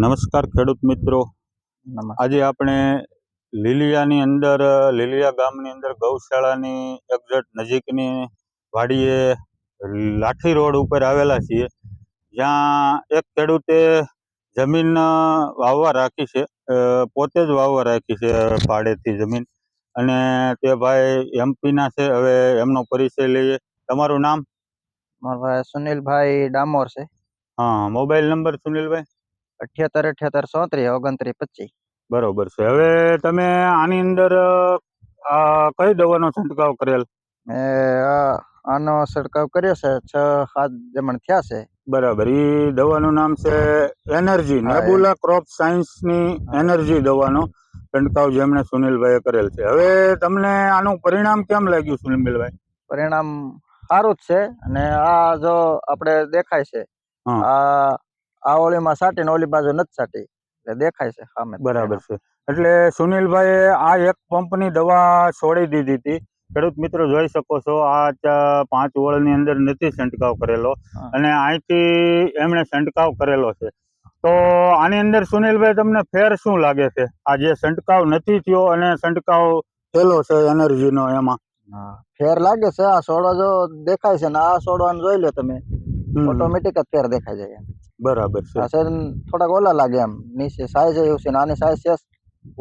નમસ્કાર ખેડૂત મિત્રો, આજે આપણે લીલિયાની અંદર લીલિયા ગામની અંદર ગૌશાળાની એક્ઝેક્ટ નજીકની વાડીએ લાઠી રોડ ઉપર આવેલા છીએ, જ્યાં એક ખેડૂતે જમીન વાવવા રાખી છે, પોતે જ વાવવા રાખી છે ભાડેથી જમીન, અને તે ભાઈ એમપીના છે. હવે એમનો પરિચય લઈએ. તમારું નામ? મારો ભાઈ સુનિલભાઈ ડામોર છે. હા, મોબાઈલ નંબર સુનિલભાઈ? 78 78 34 29 25. બરોબર છે. હવે તમે આની અંદર કઈ દવાનો છંટકાવ કરેલ? આનો છંટકાવ કર્યો છે, 6-7 જમણ થયા છે. બરાબર. એ દવાનું નામ છે એનર્જી, નેબુલા ક્રોપ સાયન્સની એનર્જી દવાનો છંટકાવ જેમણે સુનિલભાઈએ કરેલ છે. હવે તમને આનું પરિણામ કેમ લાગ્યું સુનિલભાઈ? પરિણામ સારું જ છે, અને આ જો આપણે દેખાય છે, આ ઓલીમાં સાટી ને ઓલી બાજુ નથી સાટી, એટલે દેખાય છે સામે. બરાબર છે. એટલે સુનિલભાઈએ આ એક પંપની દવા છોડી દીધી હતી. ખેડૂત મિત્રો જોઈ શકો છો, આ 5 વળની અંદર નથી છંટકાવ કરેલો, અને અહીંથી એમણે છંટકાવ કરેલો છે. તો આની અંદર સુનિલભાઈ તમને ફેર શું લાગે છે? આ જે છંટકાવ નથી થયો અને છંટકાવ થયેલો છે એનર્જીનો, એમાં ફેર લાગે છે. આ છોડવા જો દેખાય છે ને આ છોડવાનું જોઈ લો તમે, ઓટોમેટિક જ ફેર દેખાય જાય. બરાબર છે. થોડાક ઓલા લાગે એમ, નીચે સાઈઝ એવું છે, નાની સાઈઝ છે,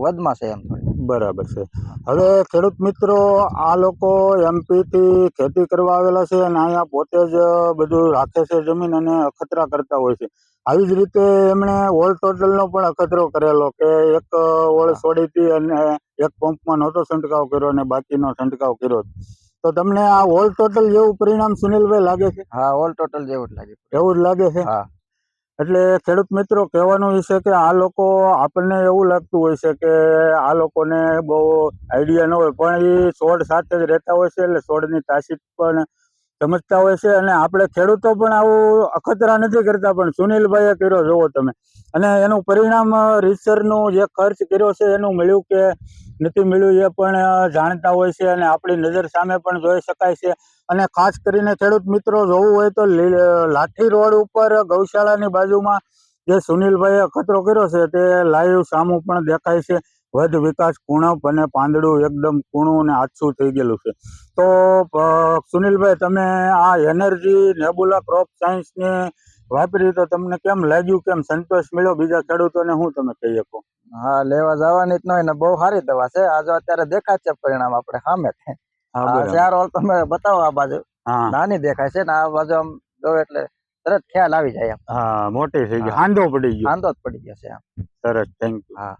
વધમાં છે એમ. બરાબર છે. હવે ખેડૂત મિત્રો, આ લોકો એમપી થી ખેતી કરવા આવેલા છે, અને અહીંયા પોતે જ બધું રાખે છે જમીન, અને અખતરા કરતા હોય છે. આવી જ રીતે એમણે ઓલ ટોટલનો પણ અખતરો કરેલો, કે એક ઓળ છોડીથી અને એક પંપમાં નહોતો છંટકાવ કર્યો અને બાકીનો છંટકાવ કર્યો. તો તમને આ ઓલ ટોટલ જેવું પરિણામ સુનિલભાઈ લાગે છે? હા, ઓલ ટોટલ જેવું જ લાગે. એવું જ લાગે છે. હા. એટલે ખેડૂત મિત્રો, કહેવાનું એ છે કે આ લોકો, આપણને એવું લાગતું હોય છે કે આ લોકોને બહુ આઈડિયા ન હોય, પણ એ છોડ સાથે જ રહેતા હોય છે, એટલે છોડની તાસીર પણ સમજતા હોય છે. અને આપણે ખેડૂતો પણ આવું અખતરા નથી કરતા, પણ સુનિલભાઈએ કર્યો જોવો તમે, અને એનું પરિણામ રીસરનું જે ખર્ચ કર્યો છે એનું મળ્યું કે નથી મળ્યું એ પણ જાણતા હોય છે, અને આપણી નજર સામે પણ જોઈ શકાય છે. અને ખાસ કરીને ખેડૂત મિત્રો, જોવું હોય તો લાઠી રોડ ઉપર ગૌશાળાની બાજુમાં જે સુનિલભાઈએ અખતરો કર્યો છે તે લાઈવ સામું પણ દેખાય છે. વધ વિકાસ કુણપ અને પાંદડું એકદમ કૂણું અને આછું થઈ ગયેલું છે. તો સુનિલભાઈ, તમે આ એનર્જી નેબુલા ક્રોપ સાયન્સને વાપરી તો તમને કેમ લાગ્યું? કેમ સંતોષ મળ્યો? બીજા ખેડૂતોને શું તમે કહી શકો? હા, લેવા જવાની જ નહીં ને, બહુ સારી દવા છે. આ જો અત્યારે દેખાય છે પરિણામ આપણે સામે. 4 ઓળ તમે બતાવો, આ બાજુ નાની દેખાય છે ને આ બાજુ આમ જો એટલે તરત ખ્યાલ આવી જાય. હા, મોટી થઈ ગઈ, હાંધો પડી ગયો. હાંધો જ પડી ગયો છે. સરસ, થેન્ક યુ. હા.